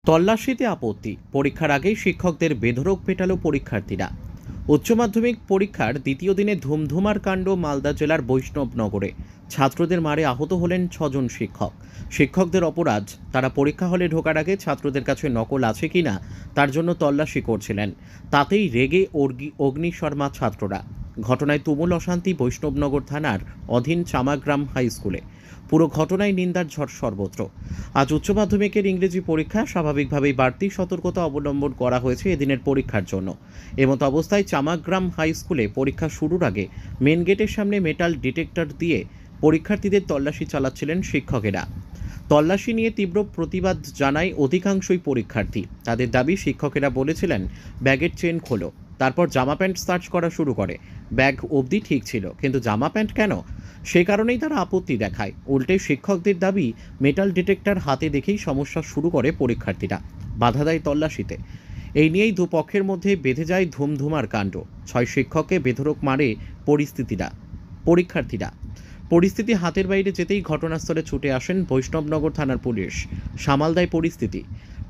তল্লাশিতে আপত্তি, পরীক্ষার আগেই শিক্ষকদের বেধড়ক পেটালো পরীক্ষার্থীরা। উচ্চ মাধ্যমিক পরীক্ষার দ্বিতীয় দিনে ধুমধুমার কাণ্ড মালদা জেলার বৈষ্ণবনগরে। ছাত্রদের মারে আহত হলেন 6 জন শিক্ষক। শিক্ষকদের অপরাধ, তারা পরীক্ষা হলে ঢোকার আগে ছাত্রদের কাছে নকল আছে কিনা তার জন্য তল্লাশি করছিলেন। তাতেই রেগে অগ্নিশর্মা ছাত্ররা। ঘটনায় তুমুল অশান্তি বৈষ্ণবনগর থানার অধীন চামাগ্রাম হাই স্কুলে। পুরো ঘটনায় নিন্দার ঝড় সর্বত্র। আজ উচ্চ মাধ্যমিকের ইংরেজি পরীক্ষা, স্বাভাবিকভাবেই বাড়তি সতর্কতা অবলম্বন করা হয়েছে এদিনের পরীক্ষার জন্য। এমতো অবস্থায় চামাগ্রাম হাই স্কুলে পরীক্ষা শুরুর আগে মেন গেটের সামনে মেটাল ডিটেক্টর দিয়ে পরীক্ষার্থীদের তল্লাশি চালাচ্ছিলেন শিক্ষকেরা। তল্লাশি নিয়ে তীব্র প্রতিবাদ জানায় অধিকাংশই পরীক্ষার্থী। তাদের দাবি, শিক্ষকেরা বলেছিলেন ব্যাগের চেন খোলো, তারপর জামা প্যান্ট সার্চ করা শুরু করে। ব্যাগ অবধি ঠিক ছিল, কিন্তু জামা প্যান্ট কেন? সে কারণেই তারা আপত্তি দেখায়। উল্টে শিক্ষকদের দাবি, মেটাল ডিটেক্টর হাতে দেখেই সমস্যা শুরু করে পরীক্ষার্থীরা, বাধা দেয় তল্লাশিতে। এই নিয়েই দুপক্ষের মধ্যে বেঁধে যায় ধুমধুমার কাণ্ড। 6 শিক্ষককে বেধড়ক মারে পরীক্ষার্থীরা। পরিস্থিতি হাতের বাইরে যেতেই ঘটনাস্থলে ছুটে আসেন বৈষ্ণবনগর থানার পুলিশ, সামাল দেয় পরিস্থিতি।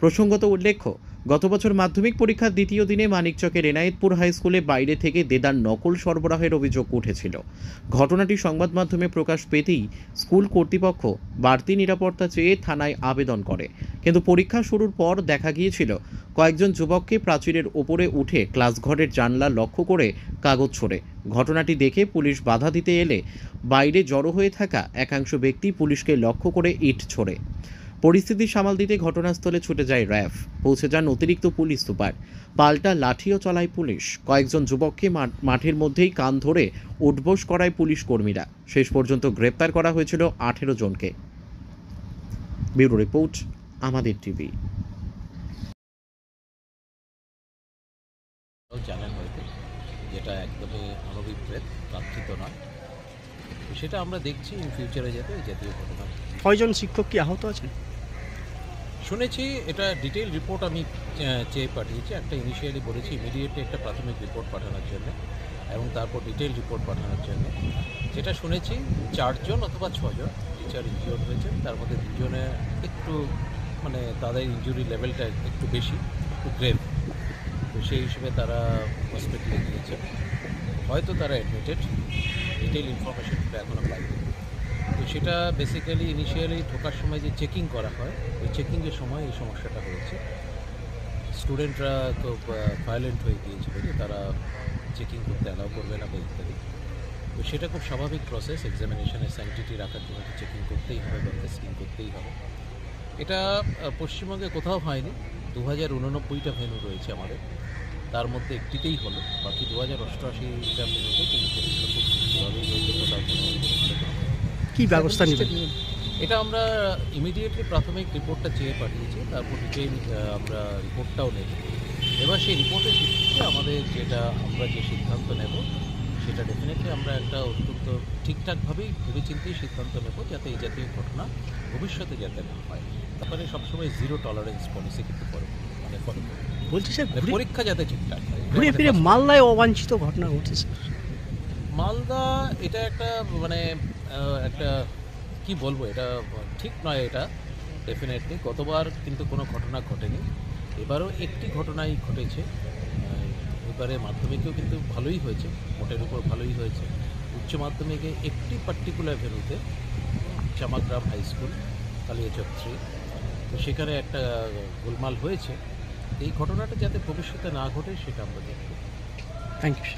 প্রসঙ্গত উল্লেখ্য, গত বছর মাধ্যমিক পরীক্ষার দ্বিতীয় দিনে মানিকচকের এনায়েতপুর হাই স্কুলে বাইরে থেকে দেদার নকল সরবরাহের অভিযোগ উঠেছিল। ঘটনাটি সংবাদ মাধ্যমে প্রকাশ পেতেই স্কুল কর্তৃপক্ষ বাড়তি নিরাপত্তা চেয়ে থানায় আবেদন করে। কিন্তু পরীক্ষা শুরুর পর দেখা গিয়েছিল কয়েকজন যুবককে প্রাচীরের ওপরে উঠে ক্লাসঘরের জানলা লক্ষ্য করে কাগজ ছোড়ে। ঘটনাটি দেখে পুলিশ বাধা দিতে এলে বাইরে জড়ো হয়ে থাকা একাংশ ব্যক্তি পুলিশকে লক্ষ্য করে ইট ছোড়ে। পরিস্থিতি সামাল দিতে ঘটনাস্থলে ছুটে যায় র্যাফ, পৌঁছে যান অতিরিক্ত পুলিশ সুপার। পাল্টা লাঠিও চলায় পুলিশ। কয়েকজন যুবককে মাঠের মধ্যেই কান ধরে উঠবোস করায় পুলিশ কর্মীরা। শেষ পর্যন্ত গ্রেপ্তার করা হয়েছিল 18 জনকে। ব্যুরো রিপোর্ট, আমাদের টিভি। জানেন হয়তো, যেটা একদমই অনভিপ্রেত, কাঙ্ক্ষিত নয়, সেটা আমরা দেখছি ইন ফিউচারে যাতে এই জাতীয় ঘটনা। কয়জন শিক্ষক কি আহত আছেন শুনেছি, এটা ডিটেইল রিপোর্ট আমি চেয়ে পাঠিয়েছি। একটা ইনিশিয়ালি বলেছি ইমিডিয়েটলি একটা প্রাথমিক রিপোর্ট পাঠানোর জন্য এবং তারপর ডিটেইল রিপোর্ট পাঠানোর জন্য। যেটা শুনেছি 4 জন অথবা 6 জন টিচার ইনজিওর্ড হয়েছেন, তার মধ্যে 2 জনে একটু তাদের ইনজুরি লেভেলটা একটু বেশি, একটু গ্রেভ। তো সেই হিসেবে তারা হসপিটালে গিয়েছেন, হয়তো তারা অ্যাডমিটেড। ডিটেইল ইনফরমেশনটা এখনও পাইনি। তো সেটা বেসিক্যালি ইনিশিয়ালি ঢোকার সময় যে চেকিং করা হয়, ওই চেকিংয়ের সময় এই সমস্যাটা হয়েছে। স্টুডেন্টরা তো ভায়োলেন্ট হয়ে গিয়েছিল যে তারা চেকিং করতে অ্যালাউ করবে না বা ইত্যাদি। তো সেটা খুব স্বাভাবিক প্রসেস। এক্সামিনেশনের স্যাংটিটি রাখার জন্য তো চেকিং করতেই হবে বা টেস্টিং করতেই হবে। এটা পশ্চিমবঙ্গে কোথাও হয়নি। 2089টা ভেন্যু রয়েছে আমাদের, তার মধ্যে একটিতেই হলো। বাকি 2088টা ভেন্যুতে কিন্তু পরীক্ষা খুব সুষ্ঠুভাবেই হয়েছে। কোথাও কি ব্যবস্থা নেবেন? এটা আমরা ইমিডিয়েটলি প্রাথমিক রিপোর্টটা চেয়ে পাঠিয়েছি, তারপর ডিটেইল আমরা রিপোর্টটাও নেব। এবার সেই রিপোর্টের ভিত্তিতে আমাদের আমরা যে সিদ্ধান্ত নেব, সেটা ডেফিনেটলি আমরা একটা অত্যন্ত ঠিকঠাকভাবেই ভেবেচিন্তেই সিদ্ধান্ত নেব, যাতে এই জাতীয় ঘটনা ভবিষ্যতে যাতে না হয়। তারপরে সবসময় 0 টলারেন্স পলিসি কিন্তু ফলো বলছি স্যার, পরীক্ষা যাতে ঠিকঠাক হয়। ঘুরে ফিরে মালদায় অবাঞ্ছিত ঘটনা ঘটছে স্যার। মালদা এটা একটা কি বলবো, এটা ঠিক নয়। এটা ডেফিনেটলি গতবার কিন্তু কোনো ঘটনা ঘটেনি, এবারও একটি ঘটনাই ঘটেছে। এবারে মাধ্যমিকেও কিন্তু ভালোই হয়েছে, মোটের উপর ভালোই হয়েছে। উচ্চ মাধ্যমিকে একটি পার্টিকুলার ভেন্যুতে, চামাগ্রাম হাই স্কুল, কালিয়াচক 3, তো সেখানে একটা গোলমাল হয়েছে। এই ঘটনাটা যাতে ভবিষ্যতে না ঘটে সেটা আমরা দেখব। Thank you.